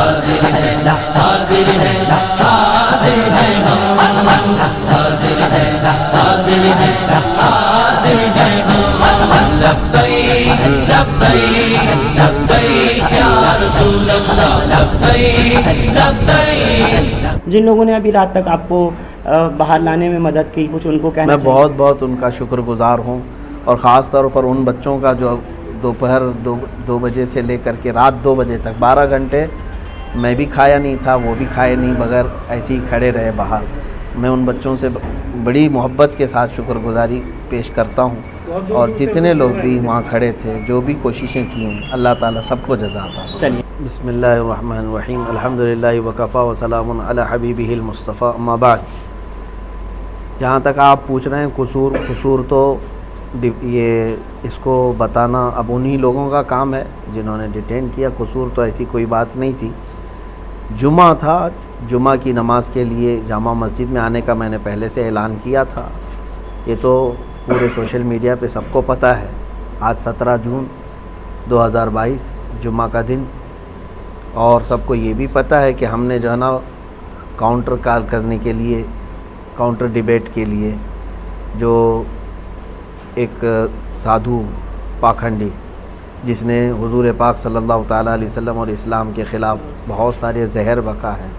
हाजिर है, हाजिर है, हाजिर है हम, हाजिर है, हाजिर है, हाजिर है हम। लब्बैक लब्बैक लब्बैक या रसूल अल्लाह, लब्बैक लब्बैक। जिन लोगों ने अभी रात तक आपको बाहर लाने में मदद की, कुछ उनको कहना मैं चाहिए? बहुत बहुत उनका शुक्रगुजार हूँ, और ख़ास तौर पर उन बच्चों का जो दोपहर 2 बजे से लेकर के रात 2 बजे तक 12 घंटे मैं भी खाया नहीं था, वो भी खाए नहीं, बगैर ऐसे ही खड़े रहे बाहर। मैं उन बच्चों से बड़ी मोहब्बत के साथ शुक्रगुजारी पेश करता हूँ, और जितने लोग भी वहाँ खड़े थे, जो भी कोशिशें की हैं, अल्लाह ताला सबको जज़ा अता फरमाए। चलिए, बिस्मिल्लाहिर्रहमानिर्रहीम, अल्हम्दुलिल्लाहि व कफ़ा व सलामुन अला हबीबिहिल मुस्तफ़ा, अम्मा बाद। जहाँ तक आप पूछ रहे हैं कसूर तो ये इसको बताना अब उन्हीं लोगों का काम है जिन्होंने डिटेन किया। कसूर तो ऐसी कोई बात नहीं थी। जुमा था, जुमा की नमाज़ के लिए जामा मस्जिद में आने का मैंने पहले से ऐलान किया था। ये तो पूरे सोशल मीडिया पे सबको पता है। आज 17 जून 2022 जुमा का दिन, और सबको ये भी पता है कि हमने जो है ना काउंटर कॉल करने के लिए, काउंटर डिबेट के लिए, जो एक साधु पाखंडी जिसने हुजूर पाक सल्लल्लाहु ताला अलैहि वसल्लम और इस्लाम के ख़िलाफ़ बहुत सारे जहर बका है,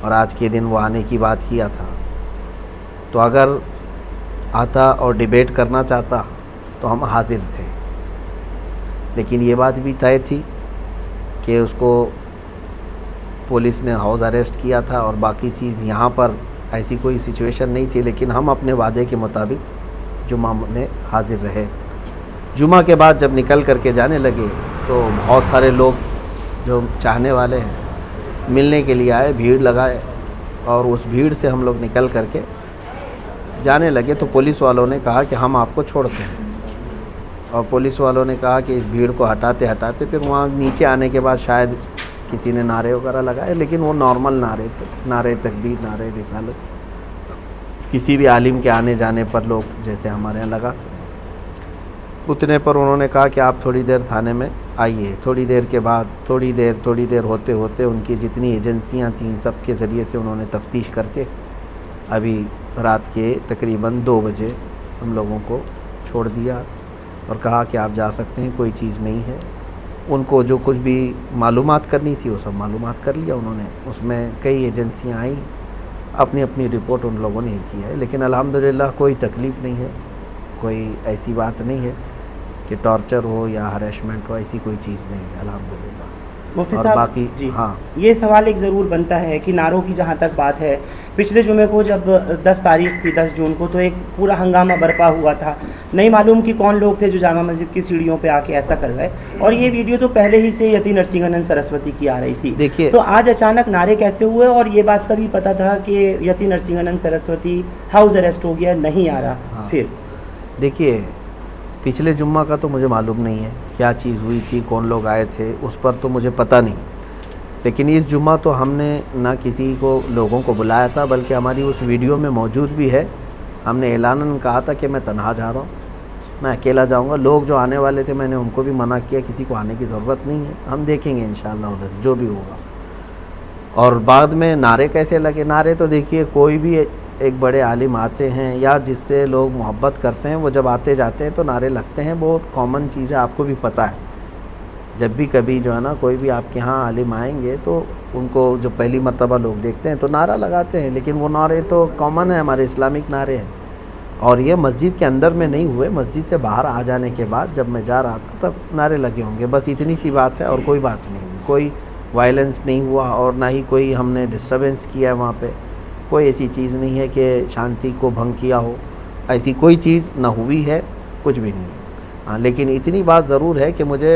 और आज के दिन वो आने की बात किया था। तो अगर आता और डिबेट करना चाहता तो हम हाजिर थे, लेकिन ये बात भी तय थी कि उसको पुलिस ने हाउस अरेस्ट किया था, और बाकी चीज़ यहाँ पर ऐसी कोई सिचुएशन नहीं थी। लेकिन हम अपने वादे के मुताबिक जुमा में हाजिर रहे। जुमा के बाद जब निकल करके जाने लगे तो बहुत सारे लोग जो चाहने वाले हैं मिलने के लिए आए, भीड़ लगाए, और उस भीड़ से हम लोग निकल करके जाने लगे तो पुलिस वालों ने कहा कि हम आपको छोड़ते हैं, और पुलिस वालों ने कहा कि इस भीड़ को हटाते हटाते फिर वहाँ नीचे आने के बाद शायद किसी ने नारे वगैरह लगाए, लेकिन वो नॉर्मल नारे थे, नारे तकबीर, नारे रिसालत, किसी भी आलिम के आने जाने पर लोग जैसे हमारे यहाँ लगाते। उतने पर उन्होंने कहा कि आप थोड़ी देर थाने में आइए। थोड़ी देर के बाद थोड़ी देर होते होते उनकी जितनी एजेंसियाँ थीं सब के ज़रिए से उन्होंने तफ्तीश करके अभी रात के तकरीबन 2 बजे हम लोगों को छोड़ दिया, और कहा कि आप जा सकते हैं, कोई चीज़ नहीं है। उनको जो कुछ भी मालूमात करनी थी वो सब मालूमात कर लिया उन्होंने। उसमें कई एजेंसियां आई, अपनी अपनी रिपोर्ट उन लोगों ने की है, लेकिन अल्हम्दुलिल्लाह कोई तकलीफ़ नहीं है, कोई ऐसी बात नहीं है कि टॉर्चर हो या हरेसमेंट हो, ऐसी कोई चीज़ नहीं है अल्हम्दुलिल्लाह। मुफ्ती और साहब बाकी जी, हाँ, ये सवाल एक ज़रूर बनता है कि नारों की जहाँ तक बात है, पिछले जुमे को जब 10 तारीख थी, 10 जून को, तो एक पूरा हंगामा बरपा हुआ था। नहीं मालूम कि कौन लोग थे जो जामा मस्जिद की सीढ़ियों पे आके ऐसा कर गए, और ये वीडियो तो पहले ही से यति नरसिंहानंद सरस्वती की आ रही थी। देखिए, तो आज अचानक नारे कैसे हुए? और ये बात का भी पता था कि यति नरसिंहानंद सरस्वती हाउस अरेस्ट हो गया, नहीं आ रहा। हाँ, फिर देखिए, पिछले जुम्मा का तो मुझे मालूम नहीं है क्या चीज़ हुई थी, कौन लोग आए थे, उस पर तो मुझे पता नहीं। लेकिन इस जुम्मा तो हमने ना किसी को लोगों को बुलाया था, बल्कि हमारी उस वीडियो में मौजूद भी है। हमने ऐलानन कहा था कि मैं तन्हा जा रहा हूँ, मैं अकेला जाऊँगा। लोग जो आने वाले थे मैंने उनको भी मना किया, किसी को आने की ज़रूरत नहीं है, हम देखेंगे इंशाअल्लाह उधर जो भी होगा। और बाद में नारे कैसे लगे? नारे तो देखिए, कोई भी एक बड़े आलिम आते हैं या जिससे लोग मोहब्बत करते हैं, वो जब आते जाते हैं तो नारे लगते हैं, बहुत कॉमन चीज़ है, आपको भी पता है। जब भी कभी जो है ना कोई भी आपके यहाँ आलिम आएंगे तो उनको जो पहली मर्तबा लोग देखते हैं तो नारा लगाते हैं, लेकिन वो नारे तो कॉमन है, हमारे इस्लामिक नारे हैं। और ये मस्जिद के अंदर में नहीं हुए, मस्जिद से बाहर आ जाने के बाद जब मैं जा रहा था तब नारे लगे होंगे, बस इतनी सी बात है और कोई बात नहीं। कोई वायलेंस नहीं हुआ और ना ही कोई हमने डिस्टर्बेंस किया है वहाँ पे। कोई ऐसी चीज़ नहीं है कि शांति को भंग किया हो, ऐसी कोई चीज़ ना हुई है, कुछ भी नहीं। हाँ, लेकिन इतनी बात ज़रूर है कि मुझे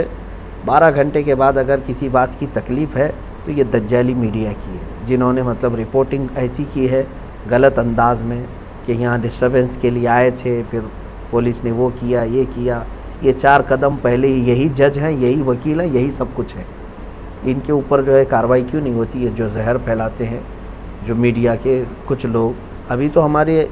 12 घंटे के बाद अगर किसी बात की तकलीफ़ है तो ये दज्जाली मीडिया की है, जिन्होंने मतलब रिपोर्टिंग ऐसी की है गलत अंदाज में कि यहाँ डिस्टर्बेंस के लिए आए थे, फिर पुलिस ने वो किया, ये किया। ये 4 कदम पहले ही यही जज हैं, यही वकील हैं, यही सब कुछ है। इनके ऊपर जो है कार्रवाई क्यों नहीं होती है? जो जहर फैलाते हैं जो मीडिया के कुछ लोग, अभी तो हमारे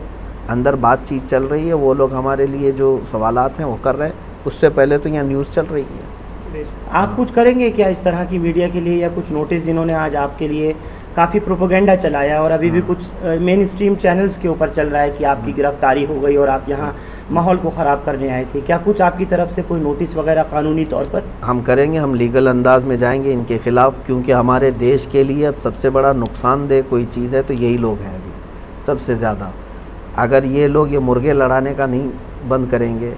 अंदर बातचीत चल रही है, वो लोग हमारे लिए जो सवालात हैं वो कर रहे हैं, उससे पहले तो यहाँ न्यूज़ चल रही है। आप कुछ करेंगे क्या इस तरह की मीडिया के लिए, या कुछ नोटिस जिन्होंने आज आपके लिए काफ़ी प्रोपेगेंडा चलाया और अभी भी कुछ मेन स्ट्रीम चैनल्स के ऊपर चल रहा है कि आपकी गिरफ्तारी हो गई और आप यहाँ माहौल को ख़राब करने आए थे, क्या कुछ आपकी तरफ से कोई नोटिस वगैरह कानूनी तौर पर? हम करेंगे, हम लीगल अंदाज में जाएंगे इनके ख़िलाफ़, क्योंकि हमारे देश के लिए अब सबसे बड़ा नुकसानदेह कोई चीज़ है तो यही लोग हैं अभी सबसे ज़्यादा। अगर ये लोग ये मुर्गे लड़ाने का नहीं बंद करेंगे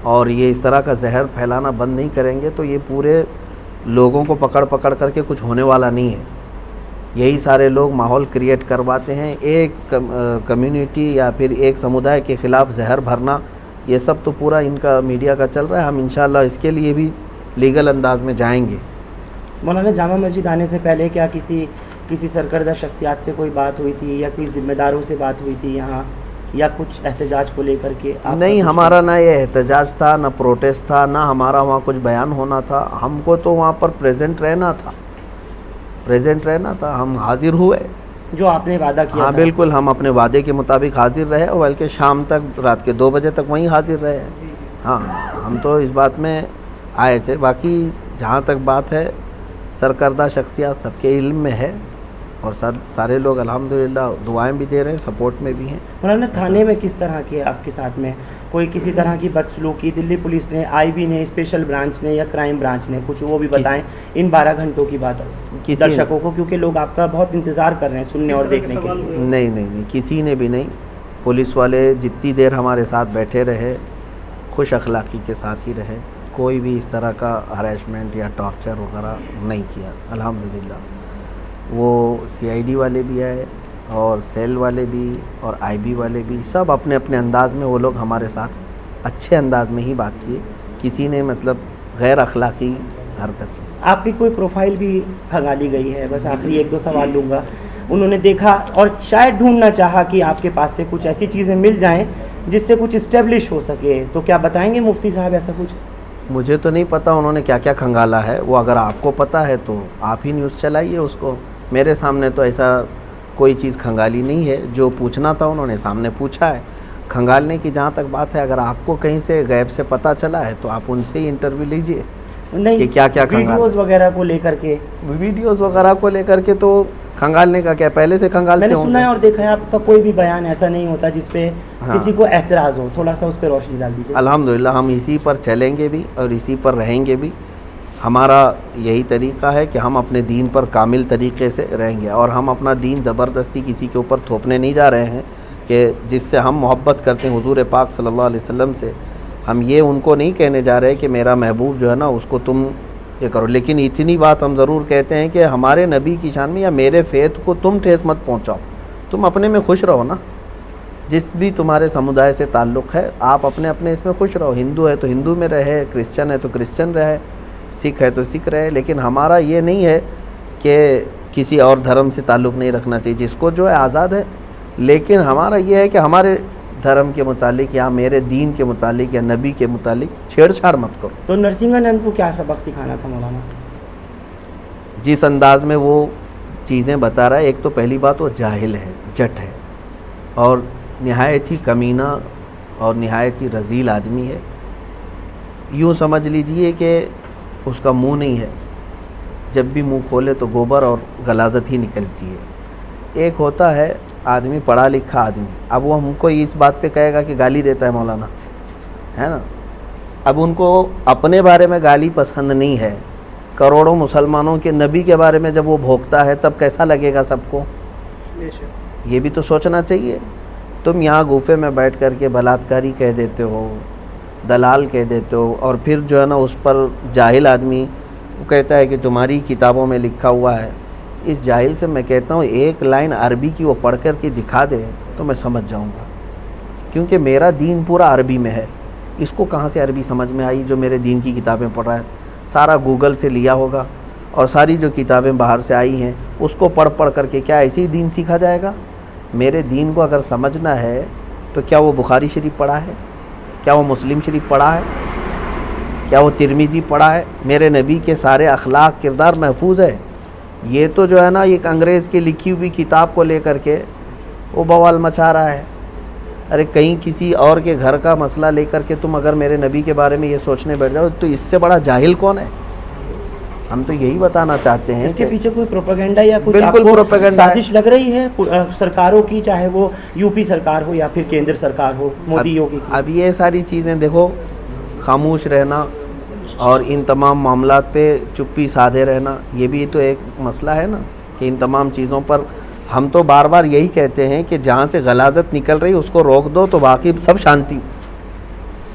और ये इस तरह का जहर फैलाना बंद नहीं करेंगे तो ये पूरे लोगों को पकड़ पकड़ करके कुछ होने वाला नहीं है। यही सारे लोग माहौल क्रिएट करवाते हैं, एक कम्युनिटी या फिर एक समुदाय के ख़िलाफ़ जहर भरना, ये सब तो पूरा इनका मीडिया का चल रहा है। हम इंशाल्लाह इसके लिए भी लीगल अंदाज में जाएंगे। मौलाना, जामा मस्जिद आने से पहले क्या किसी सरकर्दा शख्सियात से कोई बात हुई थी या कोई ज़िम्मेदारों से बात हुई थी यहाँ, या कुछ एहतजाज को लेकर के? नहीं, हमारा ना ये एहतजाज था, ना प्रोटेस्ट था, ना हमारा वहाँ कुछ बयान होना था। हमको तो वहाँ पर प्रेजेंट रहना था, हम हाजिर हुए जो आपने वादा किया। हाँ था। बिल्कुल, हम अपने वादे के मुताबिक हाजिर रहे और बल्कि शाम तक, रात के 2 बजे तक वहीं हाजिर रहे। हाँ, हम तो इस बात में आए थे। बाकी जहाँ तक बात है सरकर्दा शख्सियत सबके इल्म में है और सारे लोग अल्हम्दुलिल्लाह दुआएं भी दे रहे हैं, सपोर्ट में भी हैं। मौलाना, थाने में किस तरह के आपके साथ में कोई किसी तरह की बदसलूकी दिल्ली पुलिस ने, IB ने, स्पेशल ब्रांच ने या क्राइम ब्रांच ने, कुछ वो भी बताएं इन 12 घंटों की बात दर्शकों को, क्योंकि लोग आपका बहुत इंतज़ार कर रहे हैं सुनने और देखने के लिए। नहीं, किसी ने भी नहीं। पुलिस वाले जितनी देर हमारे साथ बैठे रहे खुश अखलाक़ी के साथ ही रहे, कोई भी इस तरह का हरेसमेंट या टॉर्चर वगैरह नहीं किया अल्हम्दुलिल्लाह। वो CID वाले भी आए और सेल वाले भी और IB वाले भी, सब अपने अपने अंदाज में वो लोग हमारे साथ अच्छे अंदाज में ही बात किए। किसी ने मतलब गैर अखलाक़ी हरकत। आपकी कोई प्रोफाइल भी खंगाली गई है, बस आखिरी 1-2 सवाल लूँगा। उन्होंने देखा और शायद ढूंढना चाहा कि आपके पास से कुछ ऐसी चीज़ें मिल जाएं जिससे कुछ इस्टेब्लिश हो सके, तो क्या बताएंगे मुफ्ती साहब ऐसा कुछ? मुझे तो नहीं पता उन्होंने क्या क्या खंगाला है, वो अगर आपको पता है तो आप ही न्यूज़ चलाइए उसको। मेरे सामने तो ऐसा कोई चीज़ खंगाली नहीं है। जो पूछना था उन्होंने सामने पूछा है। खंगालने की जहाँ तक बात है, अगर आपको कहीं से गैब से पता चला है तो आप उनसे ही इंटरव्यू लीजिए। नहीं, कि क्या क्या वीडियोस वगैरह को लेकर के, वीडियोस वगैरह को लेकर के तो खंगालने का क्या, पहले से खंगालते मैंने सुना है और देखा है आपका कोई भी बयान ऐसा नहीं होता जिसपे किसी को एतराज़ हो। थोड़ा सा उस पर रोशनी डाल दीजिए। अल्हम्दुलिल्लाह हम इसी पर चलेंगे भी और इसी पर रहेंगे भी। हमारा यही तरीक़ा है कि हम अपने दीन पर कामिल तरीक़े से रहेंगे और हम अपना दीन ज़बरदस्ती किसी के ऊपर थोपने नहीं जा रहे हैं कि जिससे हम मोहब्बत करते हैं हुज़ूर पाक सल्लल्लाहु अलैहि वसल्लम से। हम ये उनको नहीं कहने जा रहे कि मेरा महबूब जो है ना उसको तुम ये करो, लेकिन इतनी बात हम ज़रूर कहते हैं कि हमारे नबी की शान में या मेरे फ़ेत को तुम ठेस मत पहुँचाओ। तुम अपने में खुश रहो ना, जिस भी तुम्हारे समुदाय से ताल्लुक़ है आप अपने अपने इसमें खुश रहो। हिंदू है तो हिंदू में रहे, क्रिश्चियन है तो क्रिश्चियन रहे, सिख है तो सिख रहे। लेकिन हमारा ये नहीं है कि किसी और धर्म से ताल्लुक़ नहीं रखना चाहिए, जिसको जो है आज़ाद है। लेकिन हमारा ये है कि हमारे धर्म के मुतालिक या मेरे दीन के मुतालिक या नबी के मुतालिक छेड़छाड़ मत करो। तो नरसिंहानंद को क्या सबक सिखाना था मौलाना? जिस अंदाज में वो चीज़ें बता रहा है, एक तो पहली बात वो जाहिल है, जट है और नहायत ही कमीना और नहायत ही रज़ील आदमी है। यूँ समझ लीजिए कि उसका मुंह नहीं है, जब भी मुंह खोले तो गोबर और गलाजत ही निकलती है। एक होता है आदमी पढ़ा लिखा आदमी, अब वो हमको इस बात पे कहेगा कि गाली देता है मौलाना, है ना। अब उनको अपने बारे में गाली पसंद नहीं है, करोड़ों मुसलमानों के नबी के बारे में जब वो भोंकता है तब कैसा लगेगा सबको, ये भी तो सोचना चाहिए। तुम यहाँ गुफे में बैठ कर के बलात्कारी कह देते हो, दलाल कह देते हो और फिर जो है ना उस पर जाहिल आदमी वो कहता है कि तुम्हारी किताबों में लिखा हुआ है। इस जाहिल से मैं कहता हूँ एक लाइन अरबी की वो पढ़ कर के दिखा दे तो मैं समझ जाऊँगा, क्योंकि मेरा दीन पूरा अरबी में है। इसको कहाँ से अरबी समझ में आई जो मेरे दीन की किताबें पढ़ रहा है? सारा गूगल से लिया होगा और सारी जो किताबें बाहर से आई हैं उसको पढ़ पढ़ करके क्या ऐसे ही दीन सीखा जाएगा? मेरे दीन को अगर समझना है तो क्या वो बुखारी शरीफ पढ़ा है, क्या वो मुस्लिम शरीफ पढ़ा है, क्या वो तिरमिज़ी पढ़ा है? मेरे नबी के सारे अखलाक किरदार महफूज है। ये तो जो है ना एक अंग्रेज़ की लिखी हुई किताब को लेकर के वो बवाल मचा रहा है। अरे कहीं किसी और के घर का मसला लेकर के तुम अगर मेरे नबी के बारे में ये सोचने बैठ जाओ तो इससे बड़ा जाहिल कौन है। हम तो यही बताना चाहते हैं इसके पीछे कोई प्रोपेगेंडा या कुछ बिल्कुल आपको प्रोपेगेंडा साजिश लग रही है सरकारों की, चाहे वो यूपी सरकार हो या फिर केंद्र सरकार हो, मोदी योगी की? अब ये सारी चीज़ें देखो, खामोश रहना और इन तमाम मामलात पे चुप्पी साधे रहना, ये भी तो एक मसला है ना कि इन तमाम चीज़ों पर हम तो बार बार यही कहते हैं कि जहाँ से गलाजत निकल रही उसको रोक दो तो बाकी सब शांति।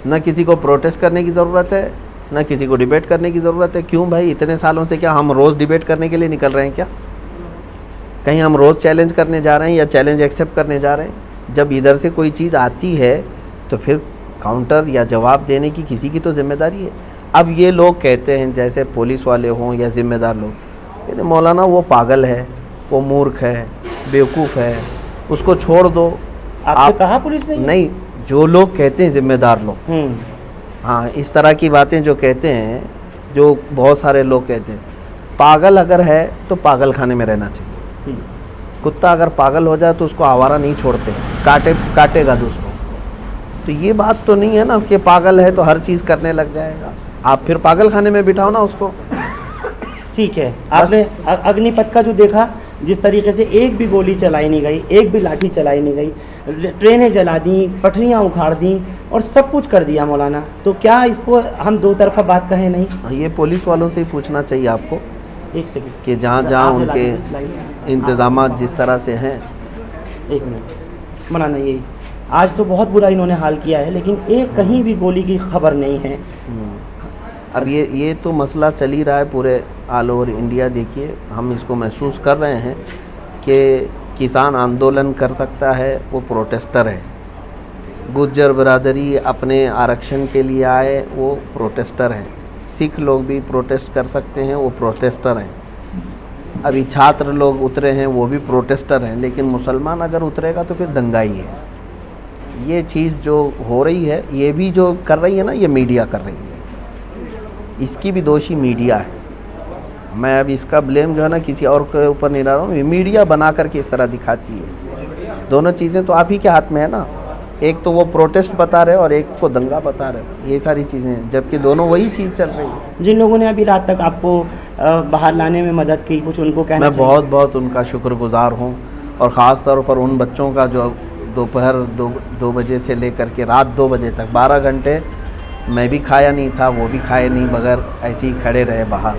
न किसी को प्रोटेस्ट करने की ज़रूरत है, न किसी को डिबेट करने की ज़रूरत है। क्यों भाई, इतने सालों से क्या हम रोज़ डिबेट करने के लिए निकल रहे हैं क्या? कहीं हम रोज़ चैलेंज करने जा रहे हैं या चैलेंज एक्सेप्ट करने जा रहे हैं? जब इधर से कोई चीज़ आती है तो फिर काउंटर या जवाब देने की किसी की तो जिम्मेदारी है। अब ये लोग कहते हैं, जैसे पुलिस वाले हों या ज़िम्मेदार लोग, कहते मौलाना वो पागल है, वो मूर्ख है, बेवकूफ़ है, उसको छोड़ दो। आपने कहा पुलिस ने? नहीं, जो लोग कहते हैं ज़िम्मेदार लोग, हाँ, इस तरह की बातें जो कहते हैं, जो बहुत सारे लोग कहते हैं, पागल अगर है तो पागल खाने में रहना चाहिए। कुत्ता अगर पागल हो जाए तो उसको आवारा नहीं छोड़ते, काटेगा दूसरों। तो ये बात तो नहीं है ना कि पागल है तो हर चीज़ करने लग जाएगा। आप फिर पागल खाने में बिठाओ ना उसको। ठीक है, आपने अग्निपथ का जो देखा, जिस तरीके से एक भी गोली चलाई नहीं गई, एक भी लाठी चलाई नहीं गई, ट्रेनें जला दी, पटरियां उखाड़ दी और सब कुछ कर दिया मौलाना, तो क्या इसको हम दो तरफा बात कहें नहीं? ये पुलिस वालों से ही पूछना चाहिए आपको, एक सेकंड, कि जहाँ जहाँ उनके इंतज़ामात जिस तरह से हैं। एक मिनट मौलाना, यही आज तो बहुत बुरा इन्होंने हाल किया है, लेकिन एक कहीं भी गोली की खबर नहीं है। अब ये तो मसला चल ही रहा है पूरे ऑल ओवर इंडिया। देखिए, हम इसको महसूस कर रहे हैं कि किसान आंदोलन कर सकता है, वो प्रोटेस्टर है। गुज्जर बरादरी अपने आरक्षण के लिए आए, वो प्रोटेस्टर है। सिख लोग भी प्रोटेस्ट कर सकते हैं, वो प्रोटेस्टर हैं। अभी छात्र लोग उतरे हैं, वो भी प्रोटेस्टर हैं। लेकिन मुसलमान अगर उतरेगा तो फिर दंगाई है। ये चीज़ जो हो रही है, ये भी जो कर रही है ना, ये मीडिया कर रही है, इसकी भी दोषी मीडिया है। मैं अब इसका ब्लेम जो है ना किसी और के ऊपर नहीं डाल रहा हूँ, मीडिया बना करके इस तरह दिखाती है। दोनों चीज़ें तो आप ही के हाथ में है ना, एक तो वो प्रोटेस्ट बता रहे और एक को दंगा बता रहे, ये सारी चीज़ें, जबकि दोनों वही चीज़ चल रही है। जिन लोगों ने अभी रात तक आपको बाहर लाने में मदद की, कुछ उनको कहना मैं बहुत बहुत उनका शुक्रगुजार हूँ, और ख़ास तौर पर उन बच्चों का जो दोपहर 2 बजे से लेकर के रात 2 बजे तक 12 घंटे मैं भी खाया नहीं था, वो भी खाए नहीं, बगैर ऐसे ही खड़े रहे बाहर।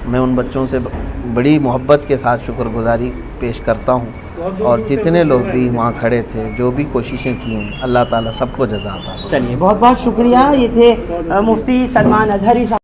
मैं उन बच्चों से बड़ी मोहब्बत के साथ शुक्रगुजारी पेश करता हूँ, और जितने लोग भी वहाँ खड़े थे, जो भी कोशिशें की हैं, अल्लाह ताला सबको जज़ा अता। चलिए, बहुत बहुत शुक्रिया। ये थे मुफ्ती सलमान अजहरी साहब।